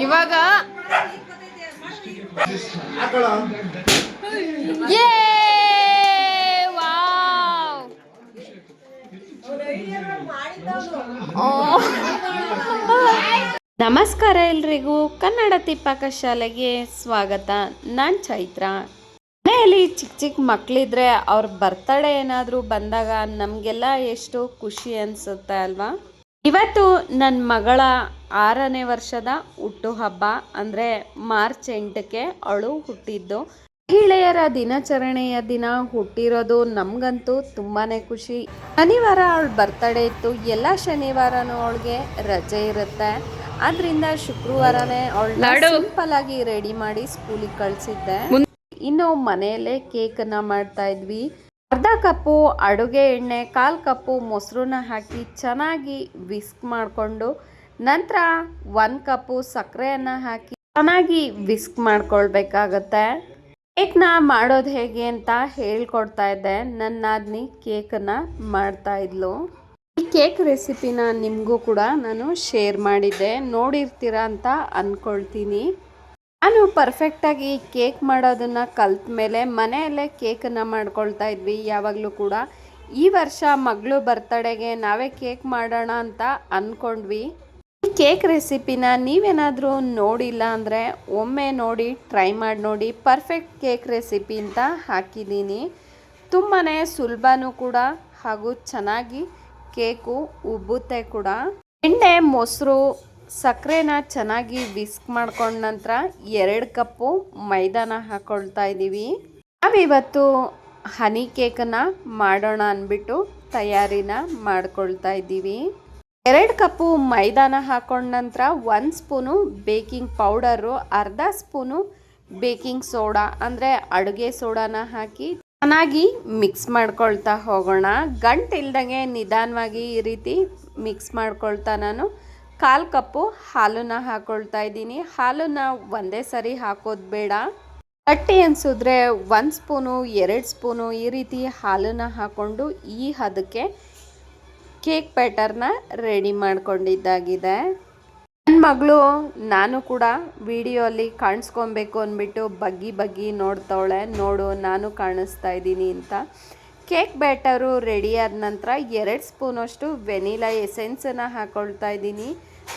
ಇವಾಗ ವಾವ್ ನಮಸ್ಕಾರ ಎಲ್ರಿಗೂ ಕನ್ನಡ ತಿಪ್ಪಕ ಶಾಲೆಗೆ ಸ್ವಾಗತ. ನಾನು ಚೈತ್ರ. ಮನೆಯಲ್ಲಿ ಚಿಕ್ಕ ಚಿಕ್ಕ ಮಕ್ಕಳಿದ್ರೆ ಅವ್ರ ಬರ್ತಡೇ ಏನಾದರೂ ಬಂದಾಗ ನಮಗೆಲ್ಲ ಎಷ್ಟು ಖುಷಿ ಅನಿಸುತ್ತೆ ಅಲ್ವಾ. ಇವತ್ತು ನನ್ನ ಮಗಳ 6ನೇ ವರ್ಷದ ಹುಟ್ಟುಹಬ್ಬ, ಅಂದರೆ ಮಾರ್ಚ್ 8ಕ್ಕೆ ಅವಳು ಹುಟ್ಟಿದ್ದು. ಮಹಿಳೆಯರ ದಿನಾಚರಣೆಯ ದಿನ ಹುಟ್ಟಿರೋದು ನಮಗಂತೂ ತುಂಬಾ ಖುಷಿ. ಶನಿವಾರ ಅವಳ ಬರ್ತಡೇ ಇತ್ತು. ಎಲ್ಲ ಶನಿವಾರನೂ ಅವಳಿಗೆ ರಜೆ ಇರುತ್ತೆ. ಆದ್ದರಿಂದ ಶುಕ್ರವಾರನೇ ಅವಳನ್ನ ಸಿಂಪಲ್ ಆಗಿ ರೆಡಿ ಮಾಡಿ ಸ್ಕೂಲಿಗೆ ಕಳಿಸಿದ್ದೆ. ಇನ್ನು ಮನೆಯಲ್ಲೇ ಕೇಕನ್ನು ಮಾಡ್ತಾ ಇದ್ವಿ. ಅರ್ಧ ಕಪ್ಪು ಅಡುಗೆ ಎಣ್ಣೆ, 1/4 ಕಪ್ಪು ಮೊಸರನ್ನ ಹಾಕಿ ಚೆನ್ನಾಗಿ ವಿಸ್ಕ್ ಮಾಡಿಕೊಂಡು, ನಂತರ 1 ಕಪ್ಪು ಸಕ್ಕರೆಯನ್ನು ಹಾಕಿ ಚೆನ್ನಾಗಿ ವಿಸ್ಕ್ ಮಾಡ್ಕೊಳ್ಬೇಕಾಗತ್ತೆ. ಕೇಕ್ನ ಮಾಡೋದು ಹೇಗೆ ಅಂತ ಹೇಳ್ಕೊಡ್ತಾ ಇದ್ದೆ. ನನ್ನ ನಾದಿನಿ ಕೇಕನ್ನು ಮಾಡ್ತಾ ಇದ್ಲು. ಈ ಕೇಕ್ ರೆಸಿಪಿನ ನಿಮಗೂ ಕೂಡ ನಾನು ಶೇರ್ ಮಾಡಿದ್ದೆ, ನೋಡಿರ್ತೀರ ಅಂತ ಅಂದ್ಕೊಳ್ತೀನಿ. ನಾನು ಪರ್ಫೆಕ್ಟಾಗಿ ಕೇಕ್ ಮಾಡೋದನ್ನು ಕಲ್ತ ಮೇಲೆ ಮನೆಯಲ್ಲೇ ಕೇಕನ್ನು ಮಾಡ್ಕೊಳ್ತಾ ಇದ್ವಿ ಯಾವಾಗಲೂ ಕೂಡ. ಈ ವರ್ಷ ಮಗಳು ಬರ್ತಡೆಗೆ ನಾವೇ ಕೇಕ್ ಮಾಡೋಣ ಅಂತ ಅಂದ್ಕೊಂಡ್ವಿ. ಈ ಕೇಕ್ ರೆಸಿಪಿನ ನೀವೇನಾದರೂ ನೋಡಿಲ್ಲ ಅಂದರೆ ಒಮ್ಮೆ ನೋಡಿ, ಟ್ರೈ ಮಾಡಿ ನೋಡಿ. ಪರ್ಫೆಕ್ಟ್ ಕೇಕ್ ರೆಸಿಪಿ ಅಂತ ಹಾಕಿದ್ದೀನಿ. ತುಂಬಾ ಸುಲಭನೂ ಕೂಡ, ಹಾಗೂ ಚೆನ್ನಾಗಿ ಕೇಕು ಉಬ್ಬುತ್ತೆ ಕೂಡ. ಎಣ್ಣೆ, ಮೊಸರು, ಸಕ್ಕರೆನ ಚೆನ್ನಾಗಿ ವಿಸ್ಕ್ ಮಾಡ್ಕೊಂಡ ನಂತರ 2 ಕಪ್ಪು ಮೈದಾನ ಹಾಕ್ಕೊಳ್ತಾ ಇದ್ದೀವಿ. ನಾವಿವತ್ತು ಹನಿ ಕೇಕನ್ನು ಮಾಡೋಣ ಅಂದ್ಬಿಟ್ಟು ತಯಾರಿನ ಮಾಡ್ಕೊಳ್ತಾ ಇದ್ದೀವಿ. 2 ಕಪ್ಪು ಮೈದಾನ ಹಾಕೊಂಡ ನಂತರ 1 ಸ್ಪೂನು ಬೇಕಿಂಗ್ ಪೌಡರು, ಅರ್ಧ ಸ್ಪೂನು ಬೇಕಿಂಗ್ ಸೋಡಾ ಅಂದರೆ ಅಡುಗೆ ಸೋಡಾನ ಹಾಕಿ ಚೆನ್ನಾಗಿ ಮಿಕ್ಸ್ ಮಾಡ್ಕೊಳ್ತಾ ಹೋಗೋಣ. ಗಂಟಿಲ್ದಂಗೆ ನಿಧಾನವಾಗಿ ಈ ರೀತಿ ಮಿಕ್ಸ್ ಮಾಡ್ಕೊಳ್ತಾ ನಾನು 1/4 ಕಪ್ಪು ಹಾಲನ್ನು ಹಾಕ್ಕೊಳ್ತಾ ಇದ್ದೀನಿ. ಹಾಲನ್ನು ಒಂದೇ ಸರಿ ಹಾಕೋದು ಬೇಡ. ಗಟ್ಟಿ ಅನಿಸಿದ್ರೆ 1 ಸ್ಪೂನು 2 ಸ್ಪೂನು ಈ ರೀತಿ ಹಾಲನ್ನು ಹಾಕ್ಕೊಂಡು ಈ ಹದಕ್ಕೆ ಕೇಕ್ ಬ್ಯಾಟರ್ನ ರೆಡಿ ಮಾಡ್ಕೊಂಡಿದ್ದಾಗಿದೆ. ನನ್ನ ಮಗಳು ನಾನು ಕೂಡ ವಿಡಿಯೋಲ್ಲಿ ಕಾಣಿಸ್ಕೊಬೇಕು ಅಂದ್ಬಿಟ್ಟು ಬಗ್ಗಿ ನೋಡ್ತಾವಳೆ. ನೋಡು ನಾನು ಕಾಣಿಸ್ತಾ ಇದ್ದೀನಿ ಅಂತ. ಕೇಕ್ ಬ್ಯಾಟರು ರೆಡಿ ಆದ ನಂತರ 2 ಸ್ಪೂನಷ್ಟು ವೆನಿಲಾ ಎಸೆನ್ಸನ್ನು ಹಾಕ್ಕೊಳ್ತಾ ಇದ್ದೀನಿ.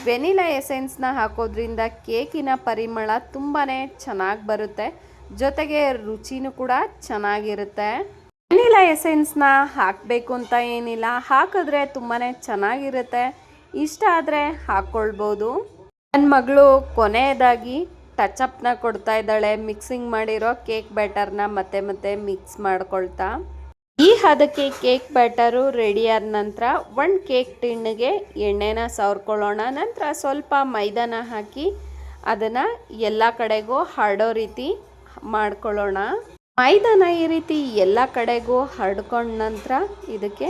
ವೆನಿಲಾ ಎಸೆನ್ಸ್ನ ಹಾಕೋದ್ರಿಂದ ಕೇಕಿನ ಪರಿಮಳ ತುಂಬಾ ಚೆನ್ನಾಗಿ ಬರುತ್ತೆ, ಜೊತೆಗೆ ರುಚಿನೂ ಕೂಡ ಚೆನ್ನಾಗಿರುತ್ತೆ. ವೆನಿಲಾ ಎಸೆನ್ಸ್ನ ಹಾಕಬೇಕು ಅಂತ ಏನಿಲ್ಲ, ಹಾಕಿದ್ರೆ ತುಂಬಾ ಚೆನ್ನಾಗಿರುತ್ತೆ. ಇಷ್ಟ ಆದರೆ ಹಾಕ್ಕೊಳ್ಬೋದು. ನನ್ನ ಮಗಳು ಕೊನೆಯದಾಗಿ ಟಚಪ್ನ ಕೊಡ್ತಾ ಇದ್ದಾಳೆ. ಮಿಕ್ಸಿಂಗ್ ಮಾಡಿರೋ ಕೇಕ್ ಬ್ಯಾಟರ್ನ ಮತ್ತೆ ಮಿಕ್ಸ್ ಮಾಡ್ಕೊಳ್ತಾ. ಈ ಹದಕ್ಕೆ ಕೇಕ್ ಬ್ಯಾಟರು ರೆಡಿ ಆದ ನಂತರ 1 ಕೇಕ್ ಟಿನ್ಗೆ ಎಣ್ಣೆನ ಸವರ್ಕೊಳ್ಳೋಣ. ನಂತರ ಸ್ವಲ್ಪ ಮೈದಾನ ಹಾಕಿ ಅದನ್ನು ಎಲ್ಲ ಕಡೆಗೂ ಹರಡೋ ರೀತಿ ಮಾಡ್ಕೊಳ್ಳೋಣ. ಮೈದಾನ ಈ ರೀತಿ ಎಲ್ಲ ಕಡೆಗೂ ಹರಡ್ಕೊಂಡ ನಂತರ ಇದಕ್ಕೆ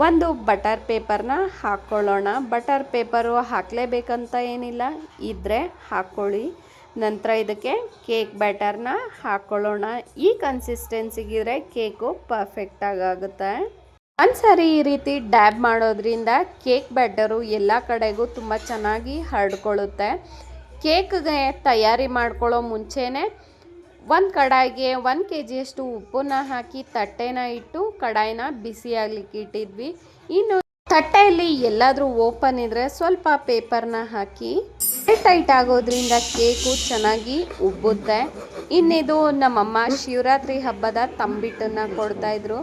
ಒಂದು ಬಟರ್ ಪೇಪರ್ನ ಹಾಕ್ಕೊಳ್ಳೋಣ. ಬಟರ್ ಪೇಪರು ಹಾಕಲೇಬೇಕಂತ ಏನಿಲ್ಲ, ಇದ್ದರೆ ಹಾಕ್ಕೊಳ್ಳಿ. ನಂತರ ಇದಕ್ಕೆ ಕೇಕ್ ಬ್ಯಾಟರ್ನ ಹಾಕ್ಕೊಳ್ಳೋಣ. ಈ ಕನ್ಸಿಸ್ಟೆನ್ಸಿಗಿದ್ರೆ ಕೇಕು ಪರ್ಫೆಕ್ಟಾಗಿ ಆಗುತ್ತೆ. ಒಂದ್ಸರಿ ಈ ರೀತಿ ಡ್ಯಾಬ್ ಮಾಡೋದ್ರಿಂದ ಕೇಕ್ ಬ್ಯಾಟರು ಎಲ್ಲ ಕಡೆಗೂ ತುಂಬ ಚೆನ್ನಾಗಿ ಹರಡ್ಕೊಳ್ಳುತ್ತೆ. ಕೇಕ್ಗೆ ತಯಾರಿ ಮಾಡ್ಕೊಳ್ಳೋ ಮುಂಚೆನೇ ಒಂದು ಕಡಾಯಿಗೆ 1 kgಯಷ್ಟು ಉಪ್ಪನ್ನ ಹಾಕಿ ತಟ್ಟೆನ ಇಟ್ಟು ಕಡಾಯಿನ ಬಿಸಿ ಆಗ್ಲಿಕ್ಕೆ ಇಟ್ಟಿದ್ವಿ. ಇನ್ನು ತಟ್ಟೆಯಲ್ಲಿ ಎಲ್ಲಾದರೂ ಓಪನ್ ಇದ್ದರೆ ಸ್ವಲ್ಪ ಪೇಪರ್ನ ಹಾಕಿ ಟೈಟ್ ಆಗೋದ್ರಿಂದ ಕೇಕು ಚೆನ್ನಾಗಿ ಉಬ್ಬುತ್ತೆ. ಇನ್ನಿದು ನಮ್ಮಮ್ಮ ಶಿವರಾತ್ರಿ ಹಬ್ಬದ ತಂಬಿಟ್ಟನ್ನು ಕೊಡ್ತಾಯಿದ್ರು.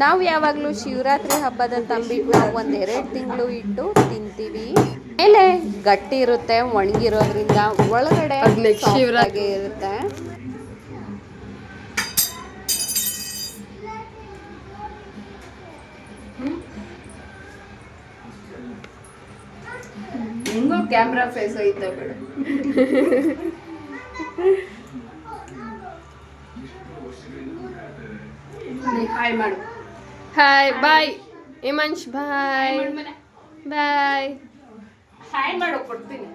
ನಾವು ಯಾವಾಗಲೂ ಶಿವರಾತ್ರಿ ಹಬ್ಬದ ತಂಬಿಟ್ಟನ್ನ 1-2 ತಿಂಗಳು ಇಟ್ಟು ತಿಂತೀವಿ. ಮೇಲೆ ಗಟ್ಟಿ ಇರುತ್ತೆ, ಒಣಗಿರೋದ್ರಿಂದ ಒಳಗಡೆ ಶಿವರಾತ್ರಿ ಇರುತ್ತೆ. ಹೆಂಗೋ ಕ್ಯಾಮ್ರಾ ಫೇಸ್ ಐತೆ ಬೇಡ. ಹಾಯ್ ಮಾಡು. Hi bye ಹಿಮಾಂಶ್. ಬಾಯ್ ಬಾಯ್. ಹಾಯ್ ಮಾಡು, ಕೊಡ್ತೀನಿ.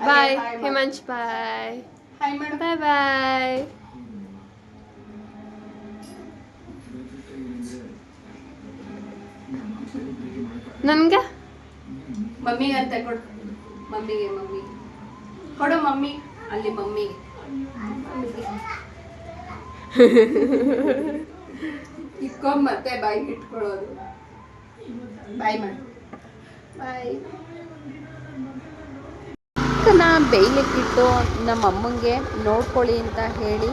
ಬಾಯ್ ಹಿಮಾಂಶ್. ಬಾಯ್. ಹಾಯ್ ಮಾಡು. ಬಾಯ್ ಬಾಯ್. ನನಗೆ ಮಮ್ಮಿಗೆ ಅಂತ ಕೊಡು. ಮಮ್ಮಿಗೆ ಕೊಡು ಮಮ್ಮಿ, ಅಲ್ಲಿ ಮಮ್ಮಿಗೆ. ಇಕ್ಕೊಂಡ್ ಮತ್ತೆ ಬಾಯಿಗೆ ಇಟ್ಕೊಳ್ಳೋದು. ಬಾಯ್ ಮಾಡಿ, ಬಾಯ್. ಬೇಯಲಿಕ್ಕಿಟ್ಟು ನಮ್ಮ ಅಮ್ಮಂಗೆ ನೋಡ್ಕೊಳ್ಳಿ ಅಂತ ಹೇಳಿ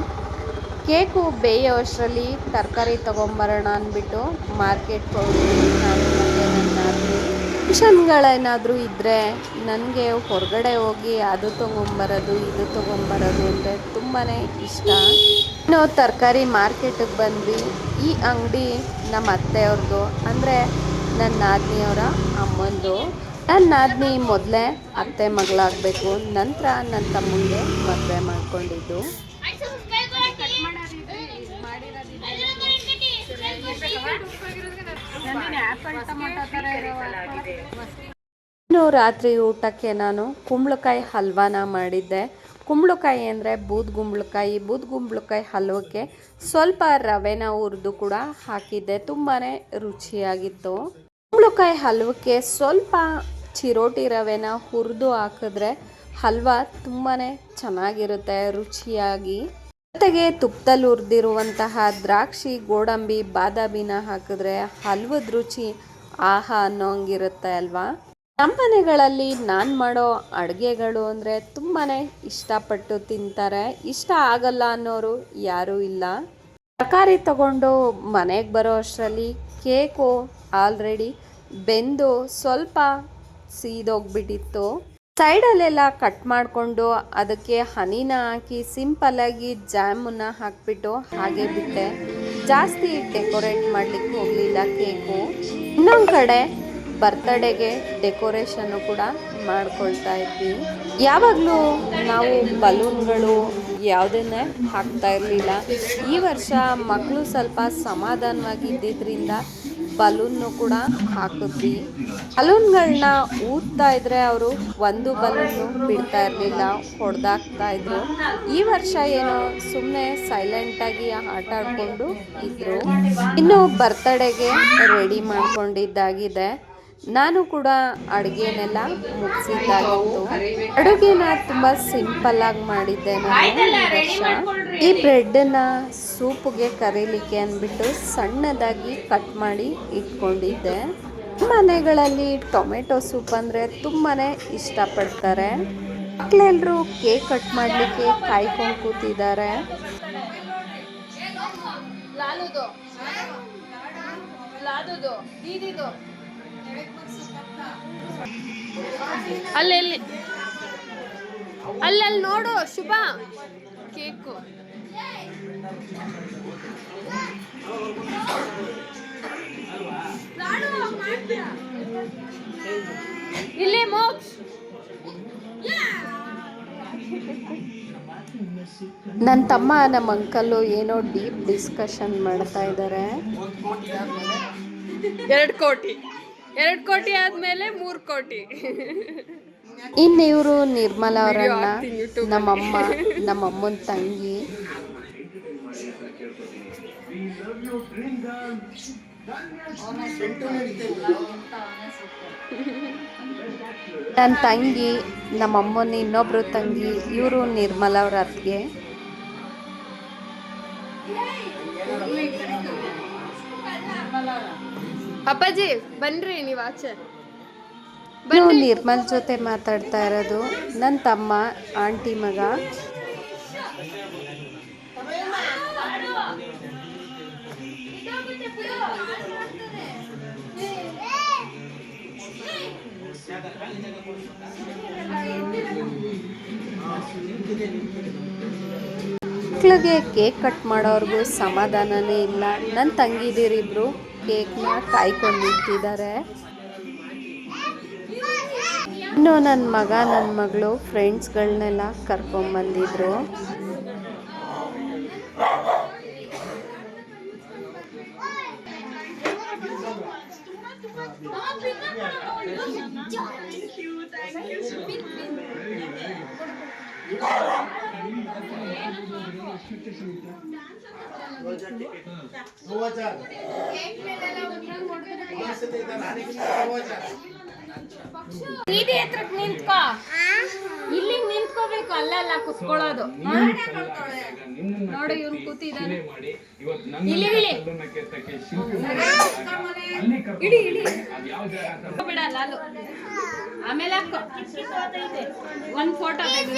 ಕೇಕು ಬೇಯೋ ಅಷ್ಟರಲ್ಲಿ ತರಕಾರಿ ತೊಗೊಂಬರೋಣ ಅಂದ್ಬಿಟ್ಟು ಮಾರ್ಕೆಟ್ಗೆ ಹೋಗಿ ನಾನು ಮತ್ತು ನನ್ನ ಫಂಕ್ಷನ್ಗಳೇನಾದರೂ ಇದ್ದರೆ ನನಗೆ ಹೊರಗಡೆ ಹೋಗಿ ಅದು ತೊಗೊಂಬರೋದು ಇದು ತೊಗೊಂಬರೋದು ಅಂದರೆ ತುಂಬಾ ಇಷ್ಟ. ನಾವು ತರಕಾರಿ ಮಾರ್ಕೆಟಿಗೆ ಬಂದ್ವಿ. ಈ ಅಂಗಡಿ ನಮ್ಮ ಅತ್ತೆಯವ್ರದ್ದು, ಅಂದರೆ ನನ್ನ ನಾದಿನಿಯವರ ಅಮ್ಮಂದು. ನನ್ನ ನಾದಿನಿ ಮೊದಲೇ ಅತ್ತೆ ಮಗಳಾಗಬೇಕು, ನಂತರ ನನ್ನ ತಮ್ಮಂಗೆ ಮದುವೆ ಮಾಡ್ಕೊಂಡಿದ್ದು. ಇನ್ನು ರಾತ್ರಿ ಊಟಕ್ಕೆ ನಾನು ಕುಂಬಳಕಾಯಿ ಹಲ್ವಾನ ಮಾಡಿದ್ದೆ. ಕುಂಬಳಕಾಯಿ ಅಂದರೆ ಬೂದ್ಗುಂಬಳಕಾಯಿ ಹಲ್ವಕ್ಕೆ ಸ್ವಲ್ಪ ರವೆನ ಹುರಿದು ಕೂಡ ಹಾಕಿದ್ದೆ. ತುಂಬಾ ರುಚಿಯಾಗಿತ್ತು. ಕುಂಬಳಕಾಯಿ ಹಲ್ವಕ್ಕೆ ಸ್ವಲ್ಪ ಚಿರೋಟಿ ರವೆನ ಹುರಿದು ಹಾಕಿದ್ರೆ ಹಲ್ವ ತುಂಬಾ ಚೆನ್ನಾಗಿರುತ್ತೆ, ರುಚಿಯಾಗಿ. ಜೊತೆಗೆ ತುಪ್ಪದಲ್ಲಿ ಹುರಿದಿರುವಂತಹ ದ್ರಾಕ್ಷಿ, ಗೋಡಂಬಿ, ಬಾದಾಮಿನ ಹಾಕಿದ್ರೆ ಹಲ್ವದ ರುಚಿ ಆಹಾ ಅನ್ನೋಂಗಿರುತ್ತೆ ಅಲ್ವಾ. ನಮ್ಮ ಮನೆಗಳಲ್ಲಿ ನಾನು ಮಾಡೋ ಅಡುಗೆಗಳು ಅಂದರೆ ತುಂಬಾ ಇಷ್ಟಪಟ್ಟು ತಿಂತಾರೆ. ಇಷ್ಟ ಆಗಲ್ಲ ಅನ್ನೋರು ಯಾರೂ ಇಲ್ಲ. ತರಕಾರಿ ತಗೊಂಡು ಮನೆಗೆ ಬರೋ ಅಷ್ಟರಲ್ಲಿ ಕೇಕು ಆಲ್ರೆಡಿ ಬೆಂದು ಸ್ವಲ್ಪ ಸೀದೋಗ್ಬಿಟ್ಟಿತ್ತು. ಸೈಡಲ್ಲೆಲ್ಲ ಕಟ್ ಮಾಡಿಕೊಂಡು ಅದಕ್ಕೆ ಹನಿನ ಹಾಕಿ ಸಿಂಪಲ್ಲಾಗಿ ಜಾಮನ್ನ ಹಾಕಿಬಿಟ್ಟು ಹಾಗೆ ಬಿಟ್ಟೆ. ಜಾಸ್ತಿ ಡೆಕೋರೇಟ್ ಮಾಡಲಿಕ್ಕೆ ಹೋಗಲಿಲ್ಲ ಕೇಕು. ಇನ್ನೊಂದು ಕಡೆ ಬರ್ತಡೇಗೆ ಡೆಕೋರೇಷನ್ನು ಕೂಡ ಮಾಡ್ಕೊಳ್ತಾ ಇದ್ವಿ. ಯಾವಾಗಲೂ ನಾವು ಬಲೂನ್ಗಳು ಯಾವುದನ್ನೇ ಹಾಕ್ತಾ ಇರಲಿಲ್ಲ. ಈ ವರ್ಷ ಮಕ್ಕಳು ಸ್ವಲ್ಪ ಸಮಾಧಾನವಾಗಿ ಇದ್ದಿದ್ದರಿಂದ ಬಲೂನ್ನು ಕೂಡ ಹಾಕಿದ್ವಿ. ಬಲೂನ್ಗಳನ್ನ ಊದ್ತಾ ಇದ್ರೆ ಅವರು ಒಂದು ಬಲೂನು ಬಿಡ್ತಾ ಇರಲಿಲ್ಲ, ಹೊಡೆದಾಕ್ತಾ ಇದ್ರು. ಈ ವರ್ಷ ಏನೋ ಸುಮ್ಮನೆ ಸೈಲೆಂಟಾಗಿ ಆಟ ಆಡಿಕೊಂಡು ಇದ್ರು. ಇನ್ನು ಬರ್ತಡೇಗೆ ರೆಡಿ ಮಾಡ್ಕೊಂಡಿದ್ದಾಗಿದೆ. ನಾನು ಕೂಡ ಅಡುಗೆನೆಲ್ಲ ಮುಗಿಸಿದ್ದಾಗಿತ್ತು. ಅಡುಗೆನ ತುಂಬ ಸಿಂಪಲ್ಲಾಗಿ ಮಾಡಿದ್ದೆ ನಾನು ಈ ವರ್ಷ. ಈ ಬ್ರೆಡ್ಡನ್ನು ಸೂಪ್ಗೆ ಕರೀಲಿಕ್ಕೆ ಅಂದ್ಬಿಟ್ಟು ಸಣ್ಣದಾಗಿ ಕಟ್ ಮಾಡಿ ಇಟ್ಕೊಂಡಿದ್ದೆ. ಮನೆಗಳಲ್ಲಿ ಟೊಮೆಟೊ ಸೂಪ್ ಅಂದರೆ ತುಂಬಾ ಇಷ್ಟಪಡ್ತಾರೆ. ಮಕ್ಕಳೆಲ್ಲರೂ ಕೇಕ್ ಕಟ್ ಮಾಡಲಿಕ್ಕೆ ಕಾಯ್ಕೊಂಡು ಕೂತಿದ್ದಾರೆ. ಅಲ್ಲೆಲ್ಲಿ ಅಲ್ಲಲ್ಲಿ ನೋಡು ಶುಭ, ಕೇಕು ಇಲ್ಲೇ ಮೋಕ್ಷ. ನನ್ನ ತಮ್ಮ ನಮ್ಮ ಅಂಕಲ್ಲು ಏನೋ ಡೀಪ್ ಡಿಸ್ಕಷನ್ ಮಾಡ್ತಾ ಇದ್ದಾರೆ. 2 ಕೋಟಿ 2 ಕೋಟಿ ಆದ್ಮೇಲೆ 3 ಕೋಟಿ. ಇನ್ನು ಇವರು ನಿರ್ಮಲಾ ಅವರನ್ನ ನಮ್ಮಮ್ಮ, ನಮ್ಮಮ್ಮನ ತಂಗಿ. ನನ್ನ ತಂಗಿ, ನಮ್ಮಮ್ಮನ ಇನ್ನೊಬ್ರು ತಂಗಿ, ಇವರು ನಿರ್ಮಲಾ ಅವ್ರ ಅತ್ತಿಗೆ. ಅಪ್ಪಾಜಿ ಬನ್ರಿ ನೀವು ಆಚೆ. ನಿರ್ಮಲ್ ಜೊತೆ ಮಾತಾಡ್ತಾ ಇರೋದು ನನ್ನ ತಮ್ಮ, ಆಂಟಿ ಮಗ. ಮಕ್ಕಳಿಗೆ ಕೇಕ್ ಕಟ್ ಮಾಡೋರ್ಗೂ ಸಮಾಧಾನನೇ ಇಲ್ಲ. ನನ್ನ ತಂಗಿದಿರಿಬ್ರು ಕೇಕ್ನ ಕಾಯ್ಕೊಂಡು ನಿಂತಿದ್ದಾರೆ. ಇನ್ನು ನನ್ನ ಮಗ, ನನ್ನ ಮಗಳು ಫ್ರೆಂಡ್ಸ್ಗಳನ್ನೆಲ್ಲ ಕರ್ಕೊಂಬಂದಿದ್ರು. ಬೀದಿ ಹತ್ರಕ್ ನಿಂತ್ಕೋ, ಇಲ್ಲಿ ನಿಂತ್ಕೋಬೇಕು, ಅಲ್ಲಲ್ಲ ಕುತ್ಕೊಳ್ಳೋದು. ನೋಡು ಇವ್ನು ಕೂತಿದ್ದಾನೆ. ಇಲ್ಲಿ ಇಳಿ ಇಳಿ ಬಿಡ ಲಾಲು. ಆಮೇಲೆ ಒಂದ್ ಫೋಟೋ ತೆಗೆದು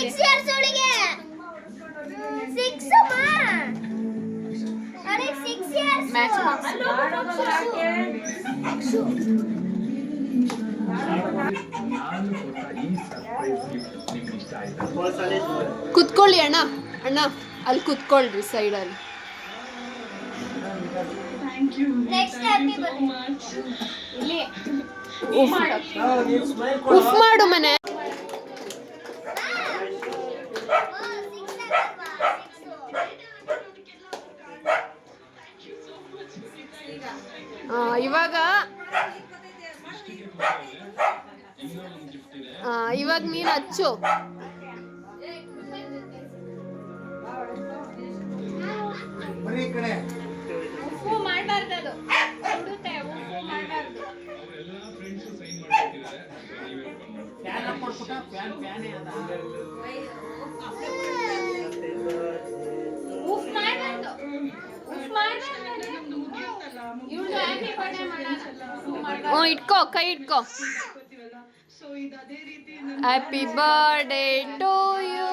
ಮ್ಯಾಚ್ ಕುತ್ಕೊಳ್ಳಿ ಅಣ್ಣ, ಅಣ್ಣ ಅಲ್ಲಿ ಕುತ್ಕೊಳ್ರಿ ಸೈಡಲ್ಲಿ. ಉಫ್ ಮಾಡು ಮನೆ. ಇವಾಗ ನೀನು ಹಚ್ಚು. ಉಪ್ಪು ಮಾಡಬಾರ್ದು, ಅದು ಸುಡುತ್ತೆ. ಉಪ್ಪು ಮಾಡಬಾರ್ದು. ಉಪ್ಪು ಮಾಡಬಾರ್ದು, ಉಪ್ಪು ಮಾಡಬಾರ್ದು. ಇಟ್ಕೋ, ಕೈ ಇಟ್ಕೋ. Happy birthday to you.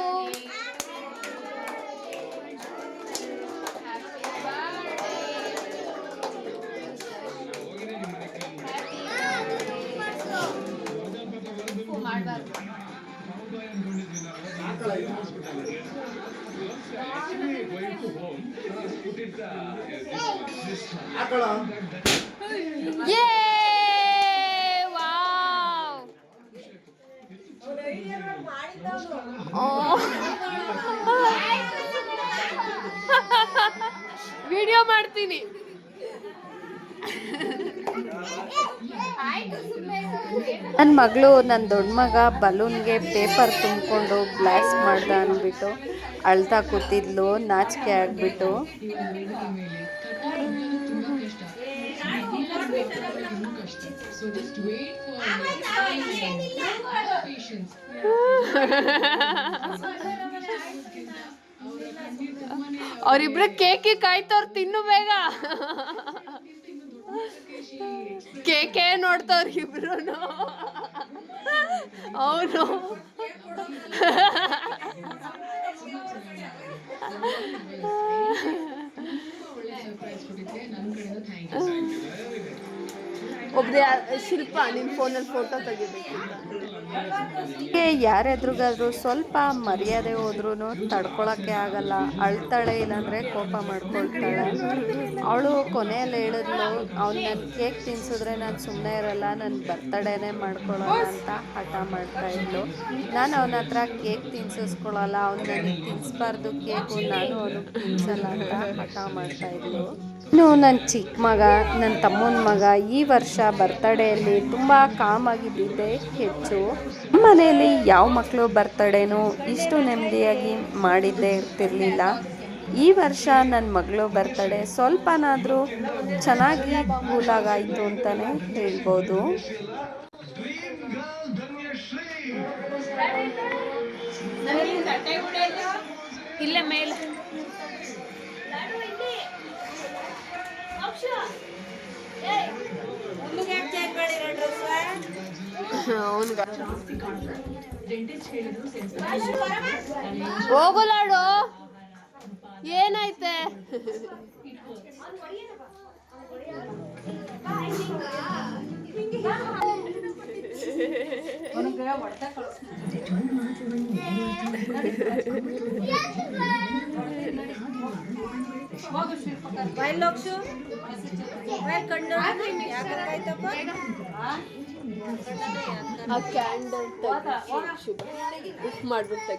Video ಮಾಡ್ತೀನಿ. ನನ್ನ ಮಗಳು, ನನ್ನ ದೊಡ್ಡ ಮಗ ಬಲೂನ್ಗೆ ಪೇಪರ್ ತುಂಬಿಕೊಂಡು ಬ್ಲಾಸ್ಟ್ ಮಾಡ್ದ ಅಂದ್ಬಿಟ್ಟು ಅಳ್ತಾ ಕೂತಿದ್ಲು, ನಾಚಿಕೆ ಆಗ್ಬಿಟ್ಟು. ಅವರಿಬ್ರು ಕೇಕಿ ಕಾಯ್ತವ್ರು, ತಿನ್ನು ಬೇಗ. ಕೇಕೆ ನೋಡ್ತವ್ರು ಇಬ್ರು. ಅವನು ಒಬ್ಬರೇ ಶಿಲ್ಪ ನಿನ್ನ ಫೋನಲ್ಲಿ ಫೋಟೋ ತೆಗಿಬೇಕು. ಯಾರೆದ್ರಿಗಾದ್ರೂ ಸ್ವಲ್ಪ ಮರ್ಯಾದೆ ಹೋದ್ರೂ ತಡ್ಕೊಳಕ್ಕೆ ಆಗಲ್ಲ. ಅಳ್ತಾಳೆ, ಇಲ್ಲಾಂದರೆ ಕೋಪ ಮಾಡ್ಕೊಳ್ತಾಳೆ. ಅವಳು ಕೊನೆಯಲ್ಲಿ ಹೇಳಿದ್ಲು, ಅವ್ನು ನನ್ನ ಕೇಕ್ ತಿನ್ಸಿದ್ರೆ ನಾನು ಸುಮ್ಮನೆ ಇರಲ್ಲ, ನನ್ನ ಬರ್ತಡೇನೇ ಮಾಡ್ಕೊಳ್ಳೋಣ ಅಂತ ಹಠ ಮಾಡ್ತಾ ಇದ್ಲು. ನಾನು ಅವನ ಹತ್ರ ಕೇಕ್ ತಿನ್ಸಿಸ್ಕೊಳ್ಳಲ್ಲ, ಅವ್ನು ನನಗೆ ತಿನ್ನಿಸ್ಬಾರ್ದು ಕೇಕು, ನಾನು ಅವನಿಗೆ ತಿನ್ಸಲ್ಲ ಅಂತ ಹಠ ಮಾಡ್ತಾ ಇದ್ಲು. ಇನ್ನು ನನ್ನ ಚಿಕ್ಕ ಮಗ, ನನ್ನ ತಮ್ಮನ ಮಗ ಈ ವರ್ಷ ಬರ್ತಡೇಯಲ್ಲಿ ತುಂಬ ಕಾಮಾಗಿದ್ದಿದ್ದೆ ಹೆಚ್ಚು. ನಮ್ಮ ಮನೆಯಲ್ಲಿ ಯಾವ ಮಕ್ಕಳು ಬರ್ತಡೇನೂ ಇಷ್ಟು ನೆಮ್ಮದಿಯಾಗಿ ಮಾಡಿದ್ದೇ ಇರ್ತಿರ್ಲಿಲ್ಲ. ಈ ವರ್ಷ ನನ್ನ ಮಗಳು ಬರ್ತಡೇ ಸ್ವಲ್ಪನಾದರೂ ಚೆನ್ನಾಗಿ ಕೂಲಾಗಾಯಿತು ಅಂತಲೇ ಹೇಳ್ಬೋದು. ಇಲ್ಲೇ ಮೇಲೆ ಹೋಗಲಾಡು, ಏನೈತೆ? ಉಫ್ ಮಾಡ್ಬಿಟ್ಟು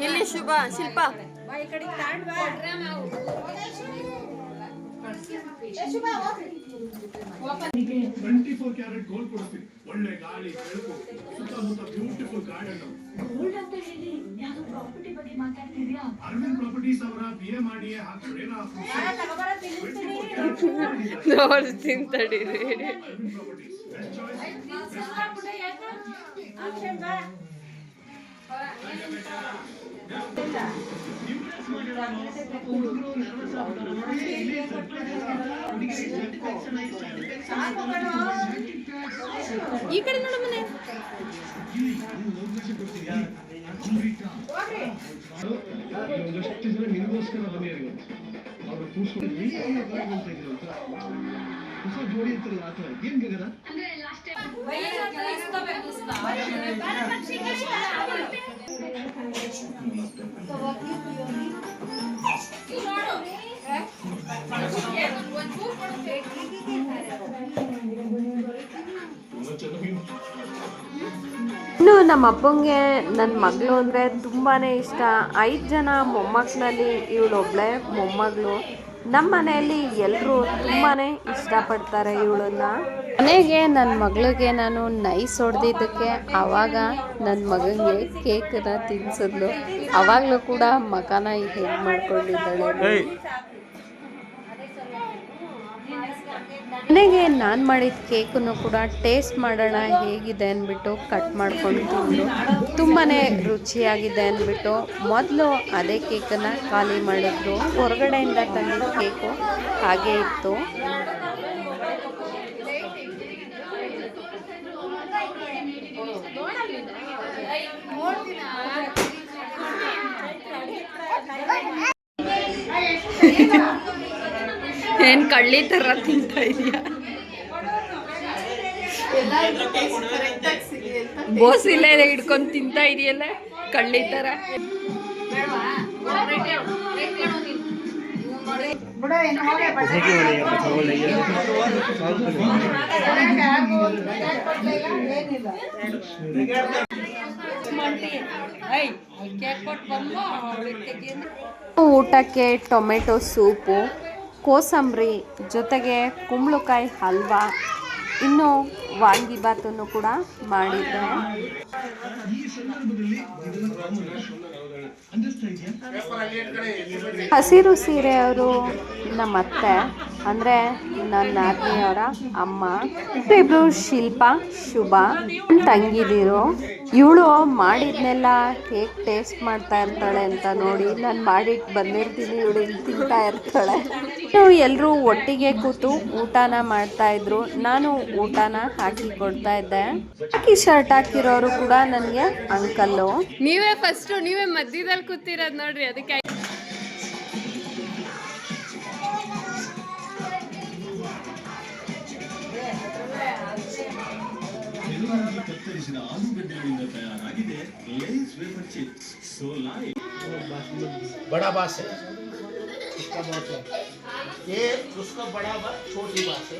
ಇಲ್ಲಿ ಶುಭ ಶಿಲ್ಪ Twenty-four karat gold ಕೊಡ್ತೀವಿ. ಒಳ್ಳೆ ಗಾಳಿ ಬೆಳಕು ಸುತ್ತ ಗೋಲ್ಡ್ ಅಂತ ಹೇಳಿ ಯಾವ್ದೋ ಪ್ರಾಪರ್ಟಿ ಬಗ್ಗೆ ಮಾತಾಡ್ತಿದ್ಯಾ? ನೋಡ್ತೀನಿ ತಡೀರಿ. ಈ ಕಡೆ ನೋಡು ಮನೆ. ಇನ್ನು ನಮ್ಮ ಅಪ್ಪಂಗೆ ನನ್ನ ಮಗಳು ಅಂದರೆ ತುಂಬಾ ಇಷ್ಟ. 5 ಜನ ಮೊಮ್ಮಕ್ಕಳಲ್ಲಿ ಇವಳೊಬ್ಳೆ ಮೊಮ್ಮಗಳು. ನಮ್ಮ ಮನೆಯಲ್ಲಿ ಎಲ್ಲರೂ ತುಂಬಾ ಇಷ್ಟಪಡ್ತಾರೆ ಇವಳನ್ನ. ಮನೆಗೆ ನನ್ನ ಮಗಳಿಗೆ ನಾನು ನೈಸ್ ಹೊಡೆದಿದ್ದಕ್ಕೆ ಆವಾಗ ನನ್ನ ಮಗನಿಗೆ ಕೇಕನ್ನು ತಿನ್ಸಿದ್ಲು. ಆವಾಗಲೂ ಕೂಡ ಮಗನ ಹೇಗೆ ಮಾಡ್ಕೊಂಡಿದ್ದಾಳೆ. ಮನೆಗೆ ನಾನು ಮಾಡಿದ ಕೇಕನ್ನು ಕೂಡ ಟೇಸ್ಟ್ ಮಾಡೋಣ ಹೇಗಿದೆ ಅಂದ್ಬಿಟ್ಟು ಕಟ್ ಮಾಡ್ಕೊಂಡು ತಿಂದು ತುಂಬಾ ರುಚಿಯಾಗಿದೆ ಅಂದ್ಬಿಟ್ಟು ಮೊದಲು ಅದೇ ಕೇಕನ್ನು ಖಾಲಿ ಮಾಡಿದ್ರು. ಹೊರಗಡೆಯಿಂದ ತಂದಿದ್ದ ಕೇಕು ಹಾಗೆ ಇತ್ತು. ಏನ್ ಕಳ್ಳಿ ತರ ತಿಂತ ಇದೆಯಾ? ಬೋಸಿಲ್ಲ ಹಿಡ್ಕೊಂಡು ತಿಂತ ಇದೆಯಲ್ಲ ಕಳ್ಳಿ ತರ. ಊಟಕ್ಕೆ ಟೊಮೆಟೊ ಸೂಪು, ಕೋಸಂಬರಿ ಜೊತೆಗೆ ಕುಂಬಳಕಾಯಿ ಹಲ್ವಾ, ಇನ್ನು ವಾಂಗಿಬಾತನ್ನು ಕೂಡ ಮಾಡಿದ್ದೆ. ಹಸಿರು ಸೀರೆಯವರು ನಮ್ಮ ಅತ್ತೆ ಅಂದರೆ ನನ್ನ ನಾದಿನಿಯವರ ಅಮ್ಮ. ಇಬ್ಬರು ಶಿಲ್ಪ, ಶುಭ ತಂಗಿದಿರು. ಇವಳು ಮಾಡಿದ್ನೆಲ್ಲ ಹೇಗೆ ಟೇಸ್ಟ್ ಮಾಡ್ತಾ ಇರ್ತಾಳೆ ಅಂತ ನೋಡಿ ನಾನು ಮಾಡಿಟ್ಟು ಬಂದಿರ್ತೀನಿ, ಇವಳು ಇಲ್ಲಿ ತಿಂತಾ ಇರ್ತಾಳೆ. ಎಲ್ಲರೂ ಒಟ್ಟಿಗೆ ಕೂತು ಊಟನ ಮಾಡ್ತಾ ಇದ್ರು. ನಾನು ಊಟನ ಹಾಕಿ ಕೊಡ್ತಾ ಇದ್ದೆ. ಈ ಶರ್ಟ್ ಹಾಕಿರೋರು ಕೂಡ ನನಗೆ ಅಂಕಲ್ಲು. ನೀವೇ ಫಸ್ಟ್, ನೀವೇ ಮಧ್ಯದಲ್ಲಿ ಕೂತಿರೋದು ನೋಡ್ರಿ, ಅದಕ್ಕೆ ಕತ್ತರಿಸಿದ ಆಲೂಗಡ್ಡೆಗಳಿಂದ ತಯಾರಾಗಿದೆ Lay's wafer chips. So light बड़ा बास है, इसका बास है, ये उसका बड़ा बास, छोटी बास है,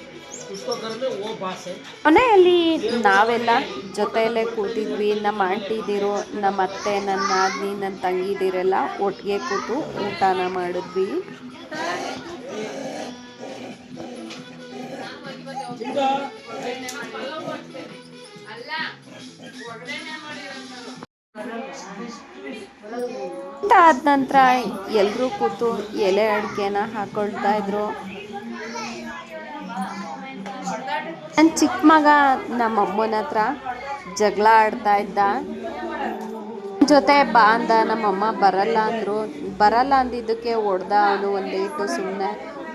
उसको घर में वो बास है. ಮನೆಯಲ್ಲಿ ನಾವೆಲ್ಲ ಜೊತೆಯಲ್ಲೇ ಕೂತಿದ್ವಿ. ನಮ್ಮ ಆಂಟಿದಿರು, ನಮ್ಮ ಅತ್ತೆ, ನನ್ನ ನಾದಿನಿ, ನನ್ನ ತಂಗಿದಿರೆಲ್ಲ ಒಟ್ಟಿಗೆ ಕೂತು ಊಟನ ಮಾಡಿದ್ವಿ. ಊಟ ಆದ ನಂತರ ಎಲ್ಲರೂ ಕೂತು ಎಲೆ ಅಡಿಕೆನ ಹಾಕೊಳ್ತಾ ಇದ್ರು. ನನ್ನ ಚಿಕ್ಕ ಮಗ ನಮ್ಮ ಅಮ್ಮನ ಹತ್ರ ಜಗಳ ಆಡ್ತಾ ಇದ್ದ. ಜೊತೆ ಬಾ ಅಂದ, ನಮ್ಮಮ್ಮ ಬರಲ್ಲ ಅಂದರು. ಬರಲ್ಲ ಅಂದಿದ್ದಕ್ಕೆ ಹೊಡೆದ ಅವನು ಒಂದೇಟು. ಸುಮ್ಮನೆ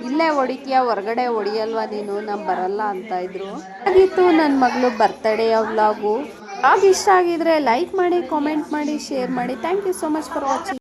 ಇಲ್ಲೇ ಹೊಡಿತೀಯ, ಹೊರಗಡೆ ಹೊಡಿಯಲ್ವಾ ನೀನು, ನಾನು ಬರಲ್ಲ ಅಂತ ಇದ್ರು. ಹಾಗಿತ್ತು ನನ್ನ ಮಗಳು ಬರ್ತ್ಡೇ ವ್ಲಾಗು. ಇಷ್ಟ ಆಗಿದ್ರೆ ಲೈಕ್ ಮಾಡಿ, ಕಾಮೆಂಟ್ ಮಾಡಿ, ಶೇರ್ ಮಾಡಿ. Thank you so much for watching.